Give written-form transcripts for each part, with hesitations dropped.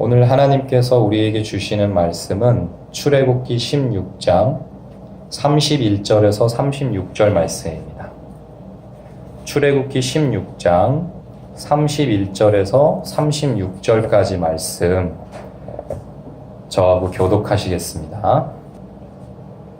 오늘 하나님께서 우리에게 주시는 말씀은 출애굽기 16장 31절에서 36절 말씀입니다. 출애굽기 16장 31절에서 36절까지 말씀 저하고 교독하시겠습니다.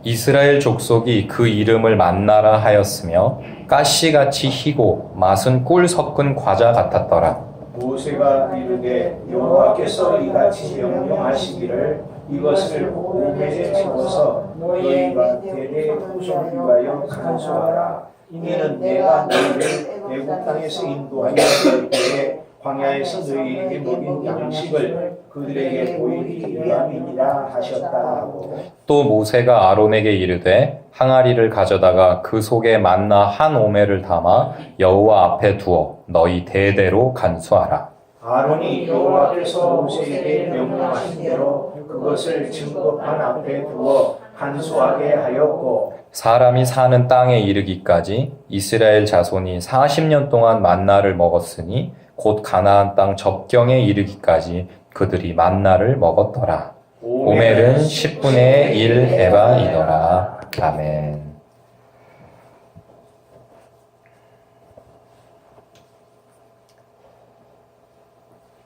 이스라엘 족속이 그 이름을 만나라 하였으며 가시같이 희고 맛은 꿀 섞은 과자 같았더라. 모세가 이르되 여호와께서 이같이 명령하시기를 이것을 오멜에 집어서 너희가 대대 후손을 위하여 간수하라. 이는 내가 너희를 애굽 땅에서 인도하여 너희에게 광야에서 너희에게 먹인 양식을 그들에게 보이기 위함이니라 하셨다 하고. 또 모세가 아론에게 이르되 항아리를 가져다가 그 속에 만나 한 오멜을 담아 여호와 앞에 두어 너희 대대로 간수하라. 아론이 여호와께서 모세에게 명령하신 대로 그것을 증거판 앞에 두어 간수하게 하였고, 사람이 사는 땅에 이르기까지 이스라엘 자손이 40년 동안 만나를 먹었으니 곧 가나안 땅 접경에 이르기까지 그들이 만나를 먹었더라. 오멜은 10분의 1 에바이더라. 아멘.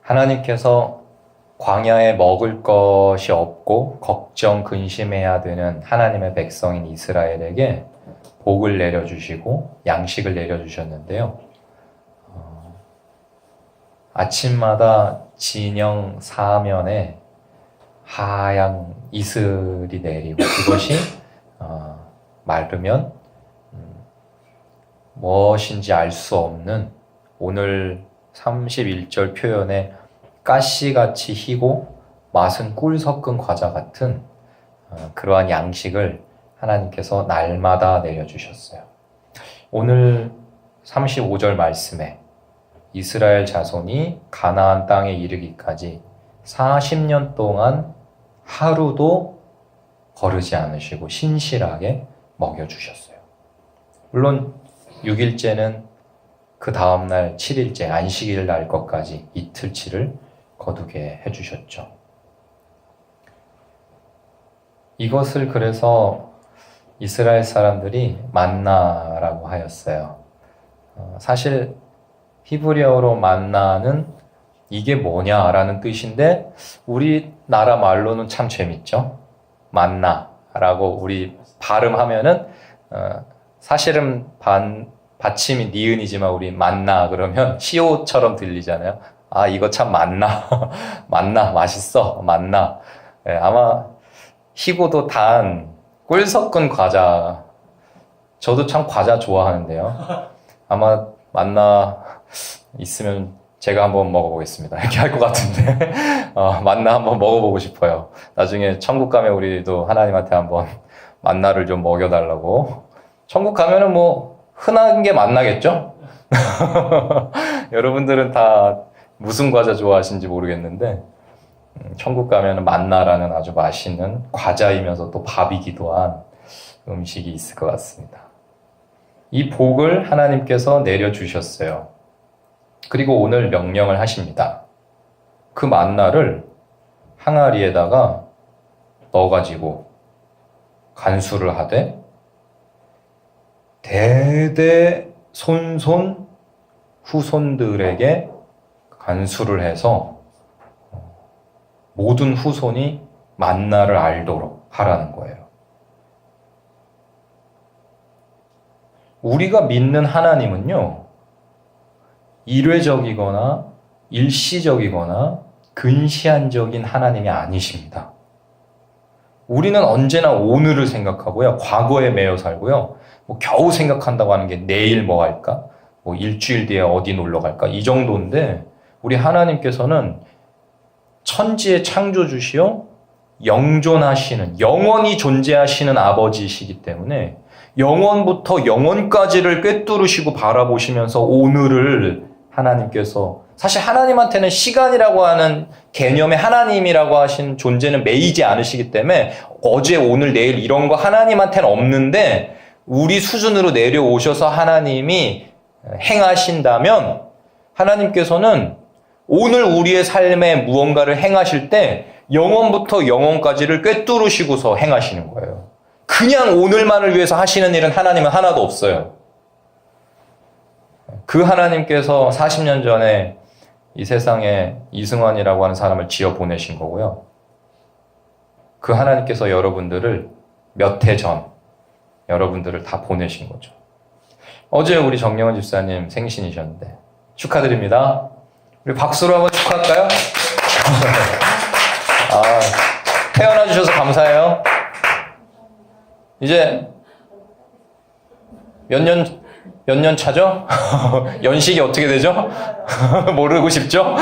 하나님께서 광야에 먹을 것이 없고 걱정, 근심해야 되는 하나님의 백성인 이스라엘에게 복을 내려주시고 양식을 내려주셨는데요. 아침마다 진영 사면에 하얀 이슬이 내리고 그것이 마르면 무엇인지 알 수 없는 오늘 31절 표현에 가시같이 희고 맛은 꿀 섞은 과자 같은 그러한 양식을 하나님께서 날마다 내려주셨어요. 오늘 35절 말씀에 이스라엘 자손이 가나안 땅에 이르기까지 40년 동안 하루도 거르지 않으시고 신실하게 먹여주셨어요. 물론 6일째는 그 다음날 7일째 안식일 날 것까지 이틀치를 거두게 해주셨죠. 이것을 그래서 이스라엘 사람들이 만나라고 하였어요. 사실 히브리어로 만나는 이게 뭐냐라는 뜻인데 우리나라 말로는 참 재밌죠. 만나라고 우리 발음하면은 사실은 받침이 니은이지만 우리 만나 그러면 시옷처럼 들리잖아요. 아 이거 참 만나 만나 맛있어 만나. 아마 희고도 단 꿀 섞은 과자. 저도 참 과자 좋아하는데요. 아마 만나 있으면 제가 한번 먹어보겠습니다. 이렇게 할 것 같은데 만나 한번 먹어보고 싶어요. 나중에 천국 가면 우리도 하나님한테 한번 만나를 좀 먹여달라고. 천국 가면은 뭐 흔한 게 만나겠죠? 여러분들은 다 무슨 과자 좋아하시는지 모르겠는데 천국 가면은 만나라는 아주 맛있는 과자이면서 또 밥이기도 한 음식이 있을 것 같습니다. 이 복을 하나님께서 내려주셨어요. 그리고 오늘 명령을 하십니다. 그 만나를 항아리에다가 넣어가지고 간수를 하되 대대 손손 후손들에게 간수를 해서 모든 후손이 만나를 알도록 하라는 거예요. 우리가 믿는 하나님은요, 일회적이거나 일시적이거나 근시안적인 하나님이 아니십니다. 우리는 언제나 오늘을 생각하고요, 과거에 매여 살고요, 뭐 겨우 생각한다고 하는 게 내일 뭐 할까? 뭐 일주일 뒤에 어디 놀러 갈까? 이 정도인데 우리 하나님께서는 천지의 창조주시요 영존하시는 영원히 존재하시는 아버지이시기 때문에 영원부터 영원까지를 꿰뚫으시고 바라보시면서 오늘을 하나님께서 사실 하나님한테는 시간이라고 하는 개념의 하나님이라고 하신 존재는 매이지 않으시기 때문에 어제 오늘 내일 이런 거 하나님한테는 없는데 우리 수준으로 내려오셔서 하나님이 행하신다면 하나님께서는 오늘 우리의 삶에 무언가를 행하실 때 영원부터 영원까지를 꿰뚫으시고서 행하시는 거예요. 그냥 오늘만을 위해서 하시는 일은 하나님은 하나도 없어요. 그 하나님께서 40년 전에 이 세상에 이승환이라고 하는 사람을 지어 보내신 거고요. 그 하나님께서 여러분들을 몇 해 전 여러분들을 다 보내신 거죠. 어제 우리 정영원 집사님 생신이셨는데 축하드립니다. 우리 박수로 한번 축하할까요? 태어나 주셔서 감사해요. 이제 몇 년 차죠? 연식이 어떻게 되죠? 모르고 싶죠?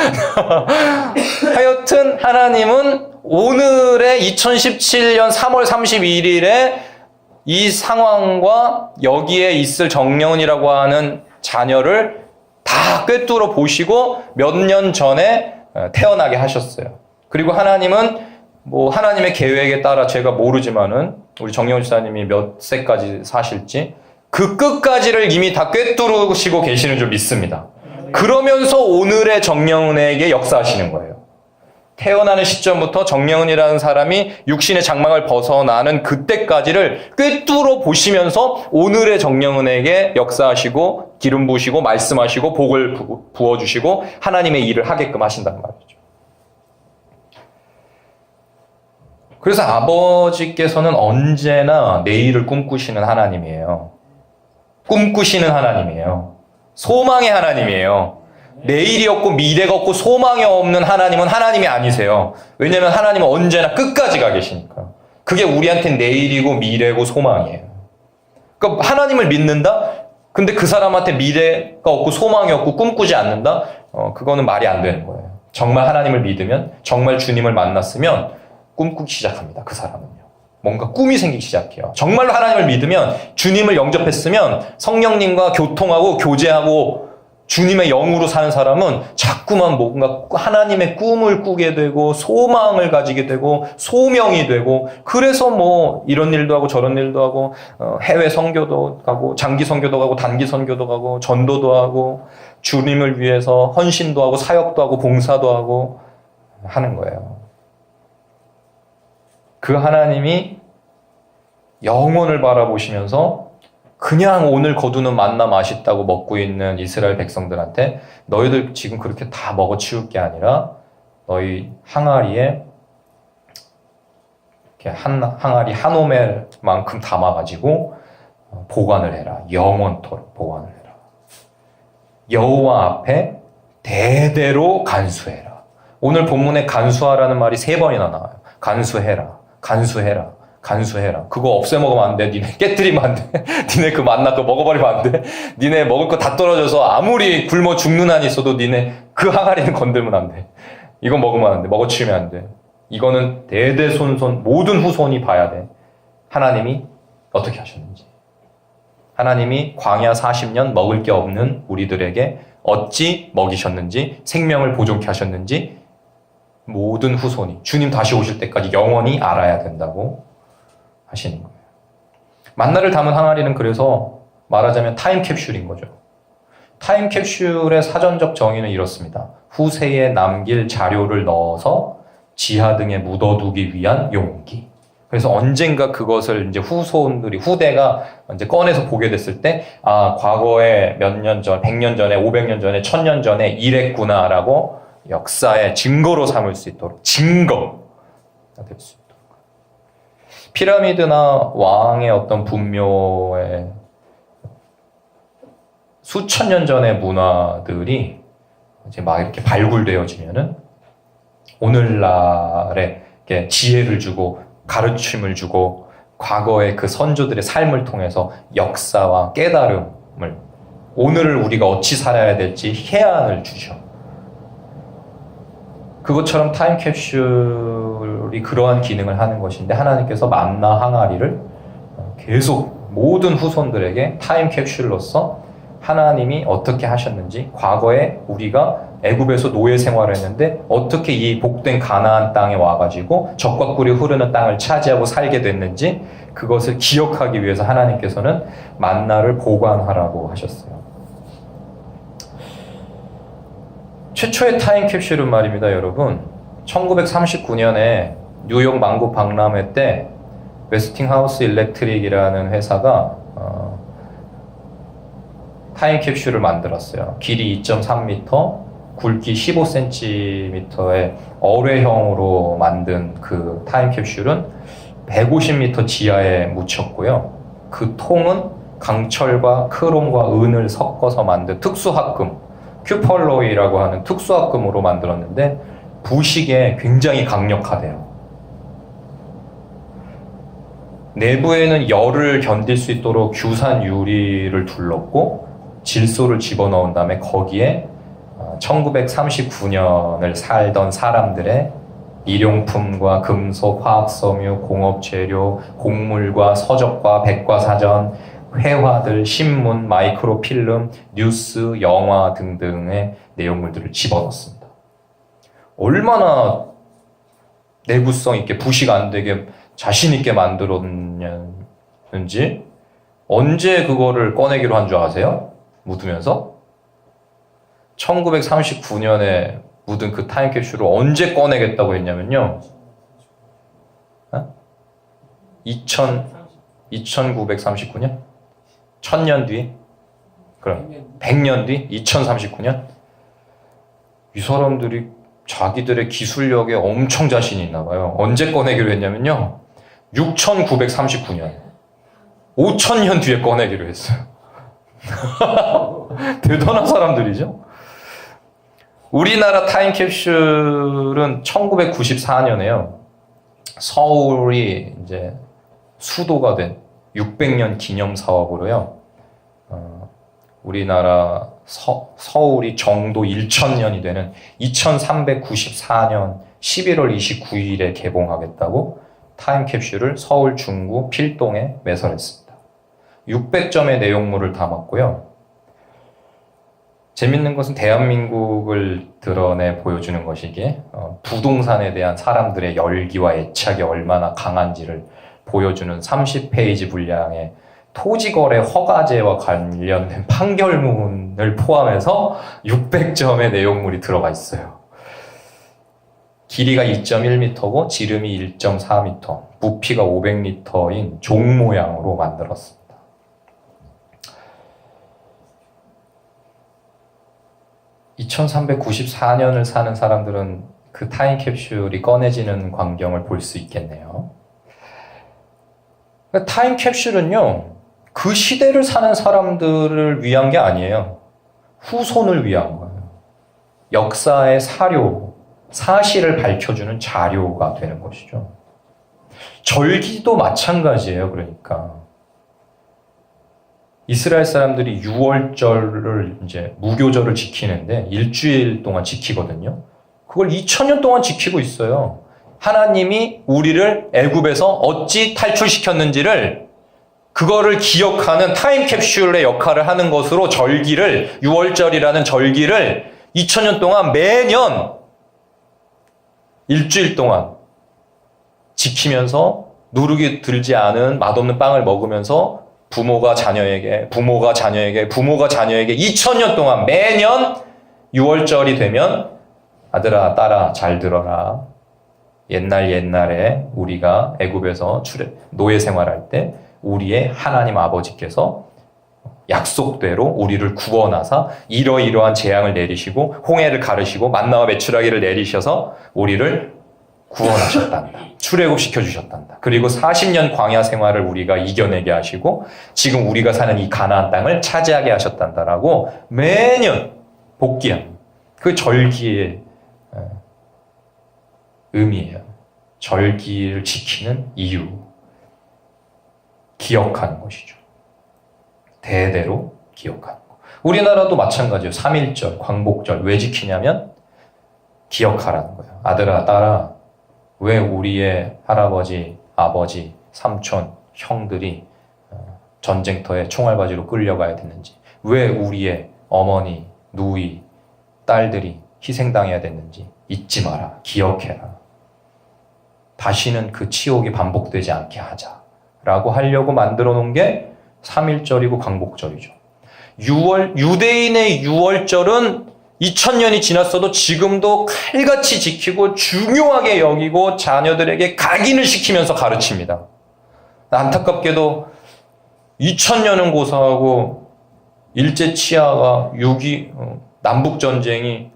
하여튼 하나님은 오늘의 2017년 3월 31일에 이 상황과 여기에 있을 정려운이라고 하는 자녀를 다 꿰뚫어 보시고 몇 년 전에 태어나게 하셨어요. 그리고 하나님은 하나님의 계획에 따라 제가 모르지만은 우리 정려운 집사님이 몇 세까지 사실지 그 끝까지를 이미 다 꿰뚫으시고 계시는 줄 믿습니다. 그러면서 오늘의 정려운에게 역사하시는 거예요. 태어나는 시점부터 정려운이라는 사람이 육신의 장막을 벗어나는 그때까지를 꿰뚫어 보시면서 오늘의 정려운에게 역사하시고 기름 부으시고 말씀하시고 복을 부어주시고 하나님의 일을 하게끔 하신단 말이죠. 그래서 아버지께서는 언제나 내일을 꿈꾸시는 하나님이에요. 꿈꾸시는 하나님이에요. 소망의 하나님이에요. 내일이 없고 미래가 없고 소망이 없는 하나님은 하나님이 아니세요. 왜냐하면 하나님은 언제나 끝까지 가 계시니까. 그게 우리한테는 내일이고 미래고 소망이에요. 그러니까 하나님을 믿는다? 근데 그 사람한테 미래가 없고 소망이 없고 꿈꾸지 않는다? 그거는 말이 안 되는 거예요. 정말 하나님을 믿으면, 정말 주님을 만났으면 꿈꾸기 시작합니다. 그 사람은요. 뭔가 꿈이 생기기 시작해요. 정말로 하나님을 믿으면, 주님을 영접했으면 성령님과 교통하고 교제하고 주님의 영으로 사는 사람은 자꾸만 뭔가 하나님의 꿈을 꾸게 되고 소망을 가지게 되고 소명이 되고, 그래서 이런 일도 하고 저런 일도 하고 해외 선교도 가고 장기 선교도 가고 단기 선교도 가고 전도도 하고 주님을 위해서 헌신도 하고 사역도 하고 봉사도 하고 하는 거예요. 그 하나님이 영혼을 바라보시면서 그냥 오늘 거두는 만나 맛있다고 먹고 있는 이스라엘 백성들한테 너희들 지금 그렇게 다 먹어치울 게 아니라 너희 항아리에 이렇게 한 항아리 한 오멜만큼 담아가지고 보관을 해라. 영원토록 보관을 해라. 여호와 앞에 대대로 간수해라. 오늘 본문에 간수하라는 말이 3번이나 나와요. 간수해라. 간수해라. 간수해라. 그거 없애먹으면 안 돼. 니네 깨뜨리면 안 돼. 니네 그 만나 그거 먹어버리면 안 돼. 니네 먹을 거 다 떨어져서 아무리 굶어 죽는 한이 있어도 니네 그 항아리는 건들면 안 돼. 이건 먹으면 안 돼. 먹어치우면 안 돼. 이거는 대대손손 모든 후손이 봐야 돼. 하나님이 어떻게 하셨는지. 하나님이 광야 40년 먹을 게 없는 우리들에게 어찌 먹이셨는지, 생명을 보존케 하셨는지 모든 후손이 주님 다시 오실 때까지 영원히 알아야 된다고 하시는 거예요. 만나를 담은 항아리는 그래서 말하자면 타임캡슐인 거죠. 타임캡슐의 사전적 정의는 이렇습니다. 후세에 남길 자료를 넣어서 지하 등에 묻어두기 위한 용기. 그래서 언젠가 그것을 이제 후대가 이제 꺼내서 보게 됐을 때, 과거에 몇 년 전, 100년 전에, 500년 전에, 1000년 전에 이랬구나라고 역사의 증거로 삼을 수 있도록, 증거가 될 수 있도록. 피라미드나 왕의 어떤 분묘의 수천 년 전의 문화들이 이제 막 이렇게 발굴되어지면은 오늘날에 이렇게 지혜를 주고 가르침을 주고 과거의 그 선조들의 삶을 통해서 역사와 깨달음을, 오늘을 우리가 어찌 살아야 될지 해안을 주죠. 그것처럼 타임캡슐이 그러한 기능을 하는 것인데, 하나님께서 만나 항아리를 계속 모든 후손들에게 타임캡슐로서 하나님이 어떻게 하셨는지, 과거에 우리가 애굽에서 노예 생활을 했는데 어떻게 이 복된 가나안 땅에 와가지고 젖과 꿀이 흐르는 땅을 차지하고 살게 됐는지, 그것을 기억하기 위해서 하나님께서는 만나를 보관하라고 하셨어요. 최초의 타임캡슐은 말입니다, 여러분. 1939년에 뉴욕 만국 박람회 때 웨스팅하우스 일렉트릭이라는 회사가 타임캡슐을 만들었어요. 길이 2.3m, 굵기 15cm의 어뢰형으로 만든 그 타임캡슐은 150m 지하에 묻혔고요. 그 통은 강철과 크롬과 은을 섞어서 만든 특수합금, 큐펄로이라고 하는 특수합금으로 만들었는데 부식에 굉장히 강력하대요. 내부에는 열을 견딜 수 있도록 규산 유리를 둘렀고 질소를 집어넣은 다음에 거기에 1939년을 살던 사람들의 일용품과 금속, 화학섬유, 공업재료, 곡물과 서적과 백과사전, 회화들, 신문, 마이크로필름, 뉴스, 영화 등등의 내용물들을 집어넣습니다. 얼마나 내구성 있게 부식 안 되게 자신 있게 만들었는지 언제 그거를 꺼내기로 한 줄 아세요? 묻으면서 1939년에 묻은 그 타임캡슐을 언제 꺼내겠다고 했냐면요. 2939년? 1000년 뒤? 그럼 100년 뒤? 2039년? 이 사람들이 자기들의 기술력에 엄청 자신이 있나 봐요. 언제 꺼내기로 했냐면요. 6939년. 5000년 뒤에 꺼내기로 했어요. 대단한 사람들이죠. 우리나라 타임캡슐은 1994년에요. 서울이 이제 수도가 된 600년 기념 사업으로요. 우리나라 서울이 정도 1000년이 되는 2394년 11월 29일에 개봉하겠다고 타임캡슐을 서울 중구 필동에 매설했습니다. 600점의 내용물을 담았고요. 재밌는 것은 대한민국을 드러내 보여주는 것이기에 부동산에 대한 사람들의 열기와 애착이 얼마나 강한지를 보여주는 30페이지 분량의 토지거래 허가제와 관련된 판결문을 포함해서 600점의 내용물이 들어가 있어요. 길이가 2.1m고 지름이 1.4m, 부피가 500리터인 종 모양으로 만들었습니다. 2394년을 사는 사람들은 그 타임캡슐이 꺼내지는 광경을 볼 수 있겠네요. 타임캡슐은요, 그 시대를 사는 사람들을 위한 게 아니에요. 후손을 위한 거예요. 역사의 사료, 사실을 밝혀주는 자료가 되는 것이죠. 절기도 마찬가지예요, 그러니까. 이스라엘 사람들이 6월절을 이제 무교절을 지키는데 일주일 동안 지키거든요. 그걸 2000년 동안 지키고 있어요. 하나님이 우리를 애굽에서 어찌 탈출시켰는지를 그거를 기억하는 타임캡슐의 역할을 하는 것으로 절기를 6월절이라는 절기를 2000년 동안 매년 일주일 동안 지키면서 누룩이 들지 않은 맛없는 빵을 먹으면서 부모가 자녀에게 2000년 동안 매년 6월절이 되면 아들아 딸아 잘 들어라. 옛날에 우리가 애굽에서 노예 생활할 때 우리의 하나님 아버지께서 약속대로 우리를 구원하사 이러이러한 재앙을 내리시고 홍해를 가르시고 만나와 메추라기를 내리셔서 우리를 구원하셨단다. 출애굽시켜 주셨단다. 그리고 40년 광야 생활을 우리가 이겨내게 하시고 지금 우리가 사는 이 가나안 땅을 차지하게 하셨단다라고 매년 복귀한 그 절기의 의미예요. 절기를 지키는 이유. 기억하는 것이죠. 대대로 기억하는 거. 우리나라도 마찬가지예요. 3.1절, 광복절. 왜 지키냐면 기억하라는 거예요. 아들아, 딸아, 왜 우리의 할아버지, 아버지, 삼촌, 형들이 전쟁터에 총알바지로 끌려가야 됐는지, 왜 우리의 어머니, 누이, 딸들이 희생당해야 됐는지 잊지 마라. 기억해라. 다시는 그 치욕이 반복되지 않게 하자라고 하려고 만들어 놓은 게 3.1절이고 광복절이죠. 유대인의 6월절은 2000년이 지났어도 지금도 칼같이 지키고 중요하게 여기고 자녀들에게 각인을 시키면서 가르칩니다. 안타깝게도 2000년은 고사하고 일제 치하가 6.2 남북전쟁이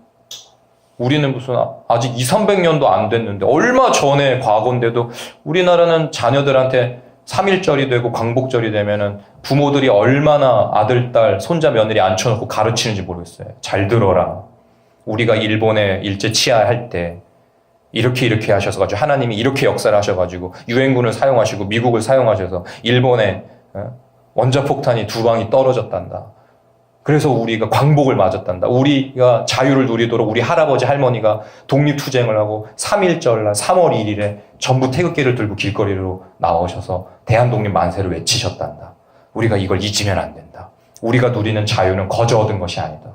우리는 무슨 아직 200~300년도 안 됐는데 얼마 전에 과거인데도 우리나라는 자녀들한테 3.1절이 되고 광복절이 되면은 부모들이 얼마나 아들, 딸, 손자, 며느리 앉혀놓고 가르치는지 모르겠어요. 잘 들어라. 우리가 일본에 일제 치하할 때 이렇게 하셔가지고 하나님이 이렇게 역사를 하셔가지고 유엔군을 사용하시고 미국을 사용하셔서 일본에 원자폭탄이 2방이 떨어졌단다. 그래서 우리가 광복을 맞았단다. 우리가 자유를 누리도록 우리 할아버지 할머니가 독립투쟁을 하고 3.1절 날 3월 1일에 전부 태극기를 들고 길거리로 나오셔서 대한독립 만세를 외치셨단다. 우리가 이걸 잊으면 안 된다. 우리가 누리는 자유는 거저 얻은 것이 아니다.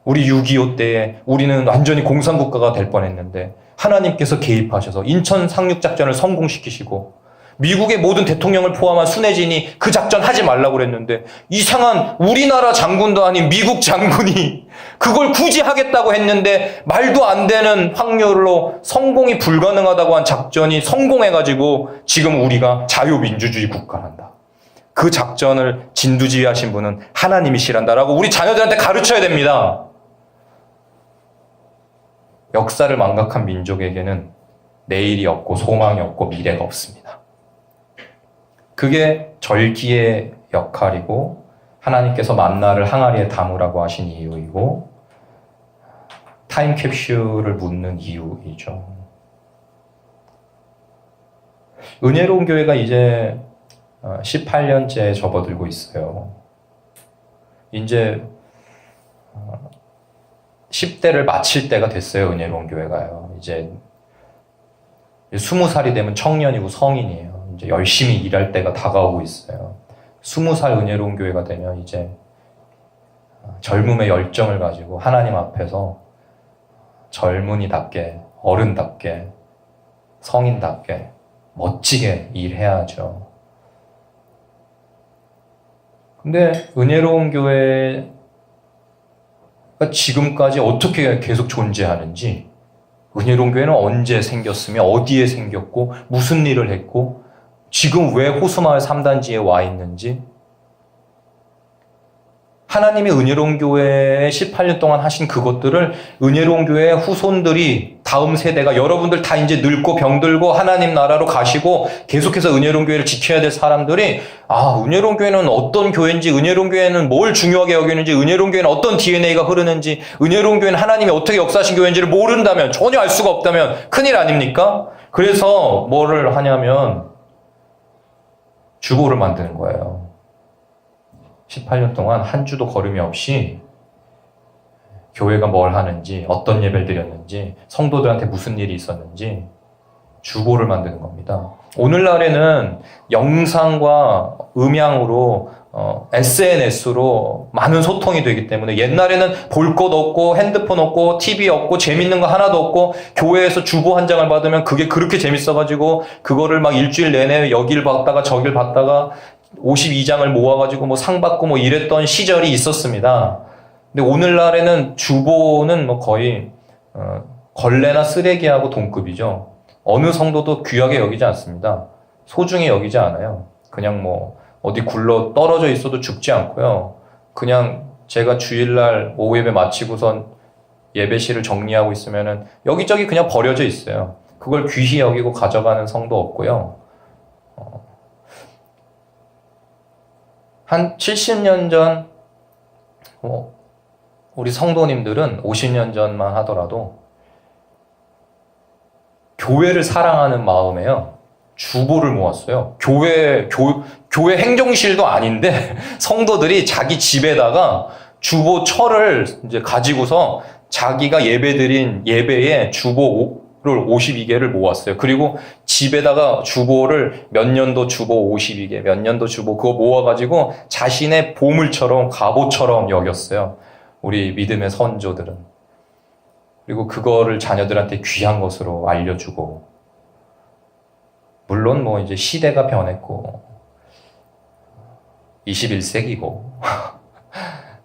우리 6.25 때에 우리는 완전히 공산국가가 될 뻔했는데 하나님께서 개입하셔서 인천 상륙작전을 성공시키시고 미국의 모든 대통령을 포함한 순회진이 그 작전 하지 말라고 그랬는데 이상한 우리나라 장군도 아닌 미국 장군이 그걸 굳이 하겠다고 했는데 말도 안 되는 확률로 성공이 불가능하다고 한 작전이 성공해가지고 지금 우리가 자유민주주의 국가란다. 그 작전을 진두지휘하신 분은 하나님이시란다라고 우리 자녀들한테 가르쳐야 됩니다. 역사를 망각한 민족에게는 내일이 없고 소망이 없고 미래가 없습니다. 그게 절기의 역할이고 하나님께서 만나를 항아리에 담으라고 하신 이유이고 타임캡슐을 묻는 이유이죠. 은혜로운 교회가 이제 18년째 접어들고 있어요. 이제 10대를 마칠 때가 됐어요. 은혜로운 교회가요. 이제 20살이 되면 청년이고 성인이에요. 이제 열심히 일할 때가 다가오고 있어요. 20살 은혜로운 교회가 되면 이제 젊음의 열정을 가지고 하나님 앞에서 젊은이답게, 어른답게, 성인답게 멋지게 일해야죠. 근데 은혜로운 교회가 지금까지 어떻게 계속 존재하는지, 은혜로운 교회는 언제 생겼으며 어디에 생겼고 무슨 일을 했고 지금 왜 호수마을 3단지에 와 있는지, 하나님이 은혜로운 교회에 18년 동안 하신 그것들을 은혜로운 교회의 후손들이, 다음 세대가, 여러분들 다 이제 늙고 병들고 하나님 나라로 가시고 계속해서 은혜로운 교회를 지켜야 될 사람들이, 은혜로운 교회는 어떤 교회인지, 은혜로운 교회는 뭘 중요하게 여기는지, 은혜로운 교회는 어떤 DNA가 흐르는지, 은혜로운 교회는 하나님이 어떻게 역사하신 교회인지를 모른다면, 전혀 알 수가 없다면 큰일 아닙니까? 그래서 뭐를 하냐면 주보를 만드는 거예요. 18년 동안 한 주도 걸음이 없이 교회가 뭘 하는지, 어떤 예배를 드렸는지, 성도들한테 무슨 일이 있었는지 주보를 만드는 겁니다. 오늘날에는 영상과 음향으로 SNS로 많은 소통이 되기 때문에 옛날에는 볼 것 없고 핸드폰 없고 TV 없고 재밌는 거 하나도 없고 교회에서 주보 한 장을 받으면 그게 그렇게 재밌어가지고 그거를 막 일주일 내내 여길 봤다가 저길 봤다가 52장을 모아가지고 뭐 상 받고 뭐 이랬던 시절이 있었습니다. 근데 오늘날에는 주보는 뭐 거의 걸레나 쓰레기하고 동급이죠. 어느 성도도 귀하게 여기지 않습니다. 소중히 여기지 않아요. 그냥 뭐 어디 굴러 떨어져 있어도 죽지 않고요. 그냥 제가 주일날 오후 예배 마치고선 예배실을 정리하고 있으면은 여기저기 그냥 버려져 있어요. 그걸 귀히 여기고 가져가는 성도 없고요. 한 70년 전, 우리 성도님들은 50년 전만 하더라도 교회를 사랑하는 마음에요, 주보를 모았어요. 교회 행정실도 아닌데 성도들이 자기 집에다가 주보철을 이제 가지고서 자기가 예배드린 예배에 주보를 52개를 모았어요. 그리고 집에다가 주보를 몇 년도 주보 52개, 몇 년도 주보 그거 모아가지고 자신의 보물처럼, 갑오처럼 여겼어요. 우리 믿음의 선조들은. 그리고 그거를 자녀들한테 귀한 것으로 알려주고, 물론 뭐 이제 시대가 변했고 21세기고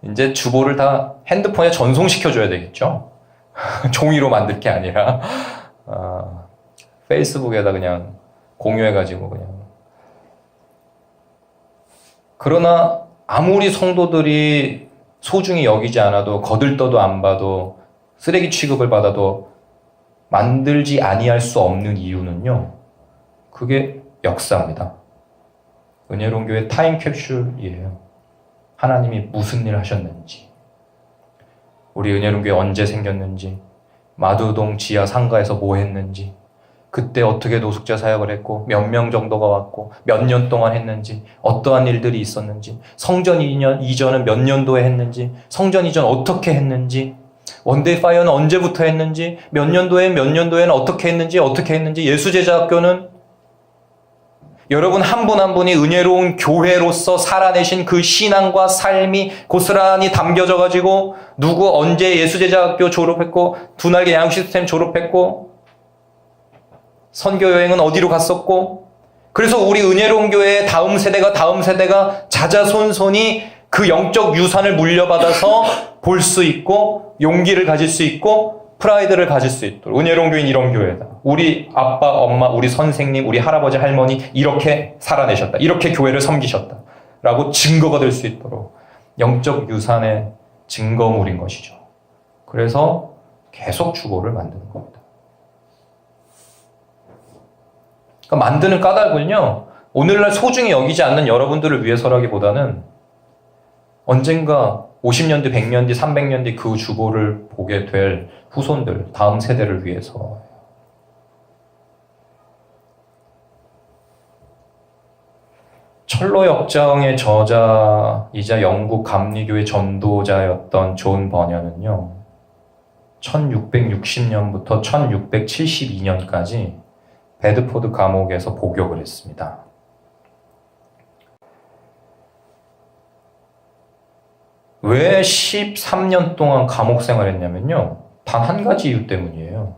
이제 주보를 다 핸드폰에 전송시켜줘야 되겠죠? 종이로 만들 게 아니라 페이스북에다 그냥 공유해가지고 그냥. 그러나 아무리 성도들이 소중히 여기지 않아도 거들떠도 안 봐도 쓰레기 취급을 받아도 만들지 아니할 수 없는 이유는요. 그게 역사입니다. 은혜로운 교회 타임캡슐이에요. 하나님이 무슨 일 하셨는지, 우리 은혜로운 교회 언제 생겼는지, 마두동 지하 상가에서 뭐 했는지, 그때 어떻게 노숙자 사역을 했고 몇 명 정도가 왔고 몇 년 동안 했는지, 어떠한 일들이 있었는지, 성전 이전은 몇 년도에 했는지, 성전 이전 어떻게 했는지, 원데이 파이어는 언제부터 했는지, 몇 년도에는 어떻게 했는지, 예수제자학교는 여러분 한 분 한 분이 은혜로운 교회로서 살아내신 그 신앙과 삶이 고스란히 담겨져 가지고 누구 언제 예수제자학교 졸업했고 두날개 양육시스템 졸업했고 선교여행은 어디로 갔었고, 그래서 우리 은혜로운 교회의 다음 세대가 자자손손이 그 영적 유산을 물려받아서 볼 수 있고 용기를 가질 수 있고 프라이드를 가질 수 있도록, 은혜로운 교회는 이런 교회다. 우리 아빠, 엄마, 우리 선생님, 우리 할아버지, 할머니 이렇게 살아내셨다. 이렇게 교회를 섬기셨다. 라고 증거가 될 수 있도록 영적 유산의 증거물인 것이죠. 그래서 계속 주보를 만드는 겁니다. 그러니까 만드는 까닭은요, 오늘날 소중히 여기지 않는 여러분들을 위해서라기보다는 언젠가 50년 뒤, 100년 뒤, 300년 뒤 그 주보를 보게 될 후손들, 다음 세대를 위해서. 철로 역정의 저자이자 영국 감리교의 전도자였던 존 버녀는요, 1660년부터 1672년까지 베드포드 감옥에서 복역을 했습니다. 왜 13년 동안 감옥 생활했냐면요, 단 한 가지 이유 때문이에요.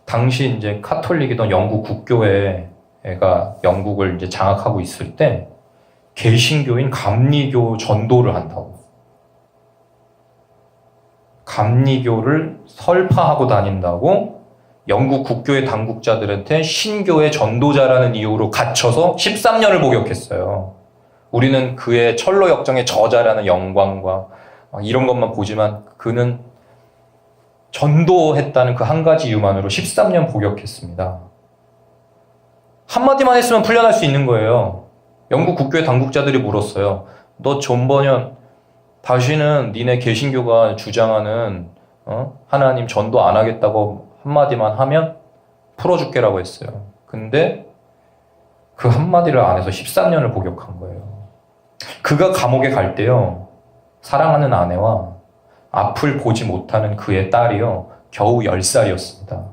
당시 이제 카톨릭이던 영국 국교회가 영국을 이제 장악하고 있을 때 개신교인 감리교 전도를 한다고. 감리교를 설파하고 다닌다고 영국 국교회 당국자들한테 신교의 전도자라는 이유로 갇혀서 13년을 복역했어요. 우리는 그의 철로 역정의 저자라는 영광과 이런 것만 보지만 그는 전도했다는 그 한 가지 이유만으로 13년 복역했습니다. 한마디만 했으면 풀려날 수 있는 거예요. 영국 국교회 당국자들이 물었어요. 너 존 버년, 다시는 니네 개신교가 주장하는 하나님 전도 안 하겠다고 한마디만 하면 풀어줄게라고 했어요. 근데 그 한마디를 안 해서 13년을 복역한 거예요. 그가 감옥에 갈 때요, 사랑하는 아내와 앞을 보지 못하는 그의 딸이요, 겨우 10살이었습니다.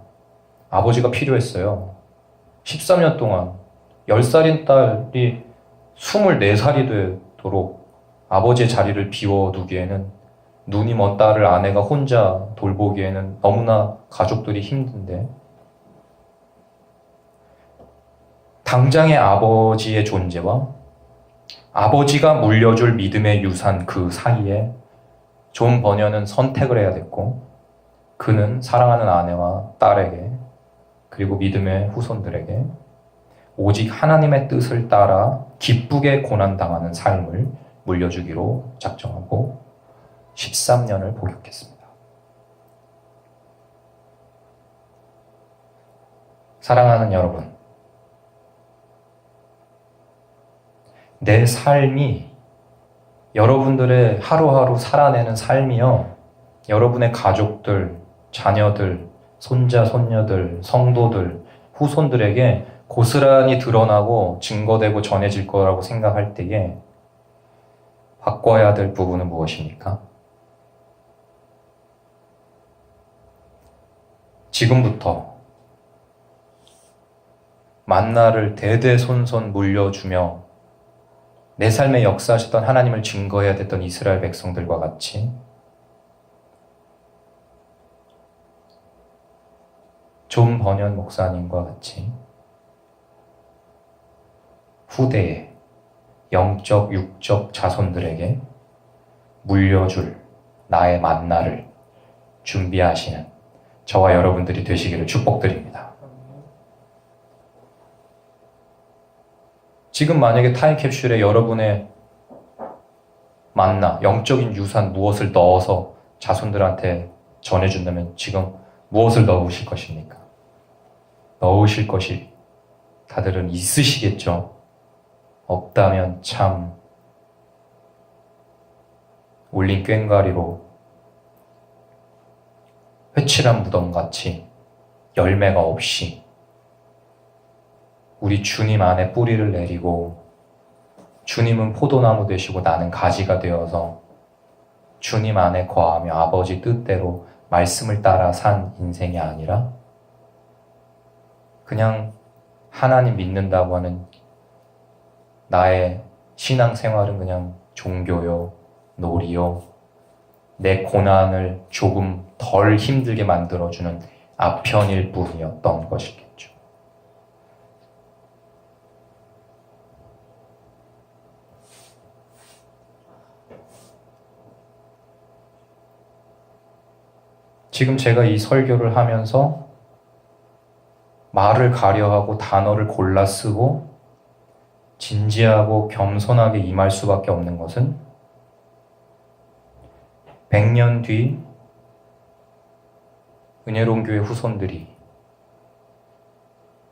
아버지가 필요했어요. 13년 동안 10살인 딸이 24살이 되도록 아버지의 자리를 비워두기에는, 눈이 먼 딸을 아내가 혼자 돌보기에는 너무나 가족들이 힘든데, 당장의 아버지의 존재와 아버지가 물려줄 믿음의 유산 그 사이에 존 버녀는 선택을 해야 됐고, 그는 사랑하는 아내와 딸에게 그리고 믿음의 후손들에게 오직 하나님의 뜻을 따라 기쁘게 고난당하는 삶을 물려주기로 작정하고 13년을 복역했습니다. 사랑하는 여러분, 내 삶이, 여러분들의 하루하루 살아내는 삶이요, 여러분의 가족들, 자녀들, 손자, 손녀들, 성도들, 후손들에게 고스란히 드러나고 증거되고 전해질 거라고 생각할 때에 바꿔야 될 부분은 무엇입니까? 지금부터 만나를 대대손손 물려주며 내 삶에 역사하셨던 하나님을 증거해야 됐던 이스라엘 백성들과 같이 존 버년 목사님과 같이 후대의 영적, 육적 자손들에게 물려줄 나의 만나를 준비하시는 저와 여러분들이 되시기를 축복드립니다. 지금 만약에 타임캡슐에 여러분의 만나, 영적인 유산 무엇을 넣어서 자손들한테 전해준다면 지금 무엇을 넣으실 것입니까? 넣으실 것이 다들은 있으시겠죠? 없다면 참 울린 꽹과리로 회칠한 무덤같이 열매가 없이 우리 주님 안에 뿌리를 내리고 주님은 포도나무 되시고 나는 가지가 되어서 주님 안에 거하며 아버지 뜻대로 말씀을 따라 산 인생이 아니라 그냥 하나님 믿는다고 하는 나의 신앙생활은 그냥 종교요, 놀이요, 내 고난을 조금 덜 힘들게 만들어주는 아편일 뿐이었던 것이겠죠. 지금 제가 이 설교를 하면서 말을 가려하고 단어를 골라 쓰고 진지하고 겸손하게 임할 수밖에 없는 것은 100년 뒤 은혜로운 교회 후손들이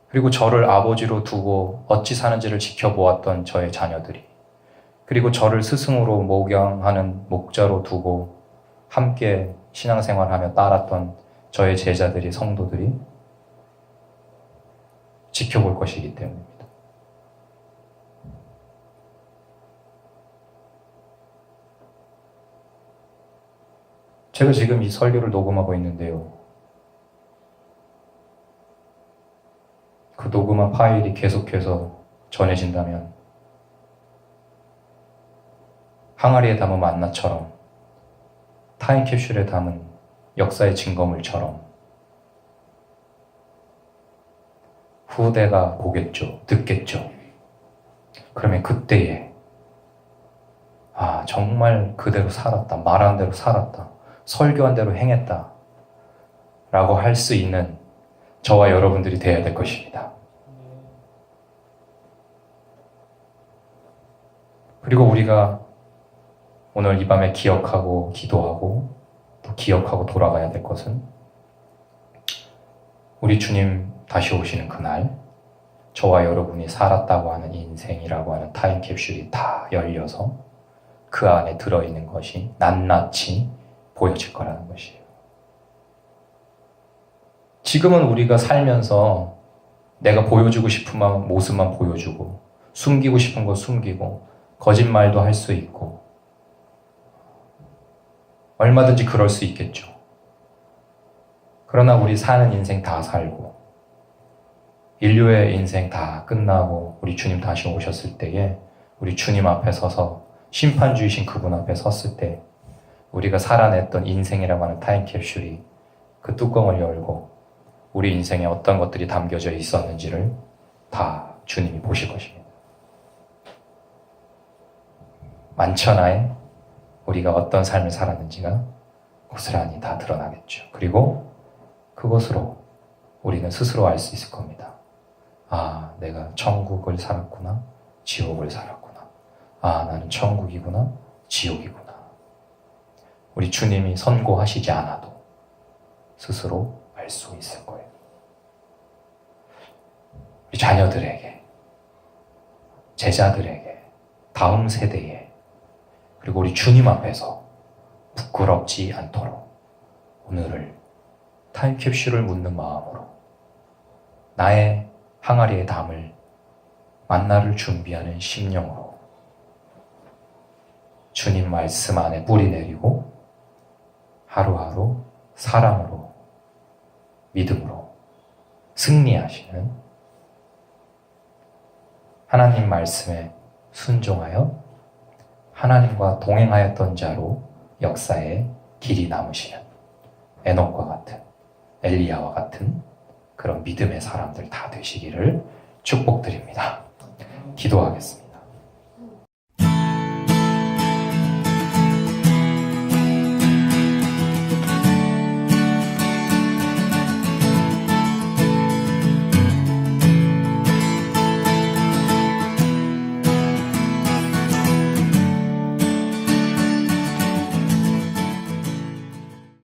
그리고 저를 아버지로 두고 어찌 사는지를 지켜보았던 저의 자녀들이 그리고 저를 스승으로 목양하는 목자로 두고 함께 신앙생활하며 따랐던 저의 제자들이 성도들이 지켜볼 것이기 때문입니다. 제가 지금 이 설교를 녹음하고 있는데요. 그 녹음한 파일이 계속해서 전해진다면 항아리에 담은 만나처럼 타임캡슐에 담은 역사의 증거물처럼 후대가 보겠죠. 듣겠죠. 그러면 그때에 정말 그대로 살았다. 말한 대로 살았다. 설교한 대로 행했다. 라고 할 수 있는 저와 여러분들이 되어야 될 것입니다. 그리고 우리가 오늘 이 밤에 기억하고 기도하고 또 기억하고 돌아가야 될 것은 우리 주님 다시 오시는 그날 저와 여러분이 살았다고 하는 인생이라고 하는 타임캡슐이 다 열려서 그 안에 들어있는 것이 낱낱이 보여질 거라는 것이에요. 지금은 우리가 살면서 내가 보여주고 싶은 모습만 보여주고 숨기고 싶은 거 숨기고 거짓말도 할 수 있고 얼마든지 그럴 수 있겠죠. 그러나 우리 사는 인생 다 살고 인류의 인생 다 끝나고 우리 주님 다시 오셨을 때에 우리 주님 앞에 서서 심판주이신 그분 앞에 섰을 때 우리가 살아냈던 인생이라고 하는 타임캡슐이 그 뚜껑을 열고 우리 인생에 어떤 것들이 담겨져 있었는지를 다 주님이 보실 것입니다. 만천하에 우리가 어떤 삶을 살았는지가 고스란히 다 드러나겠죠. 그리고 그것으로 우리는 스스로 알 수 있을 겁니다. 내가 천국을 살았구나, 지옥을 살았구나. 나는 천국이구나, 지옥이구나. 우리 주님이 선고하시지 않아도 스스로 알 수 있을 거예요. 우리 자녀들에게, 제자들에게, 다음 세대에 그리고 우리 주님 앞에서 부끄럽지 않도록 오늘을 타임캡슐을 묻는 마음으로 나의 항아리에 담을 만나를 준비하는 심령으로 주님 말씀 안에 뿌리 내리고 하루하루 사랑으로 믿음으로 승리하시는 하나님 말씀에 순종하여 하나님과 동행하였던 자로 역사에 길이 남으시는 에녹과 같은 엘리야와 같은 그런 믿음의 사람들 다 되시기를 축복드립니다. 기도하겠습니다.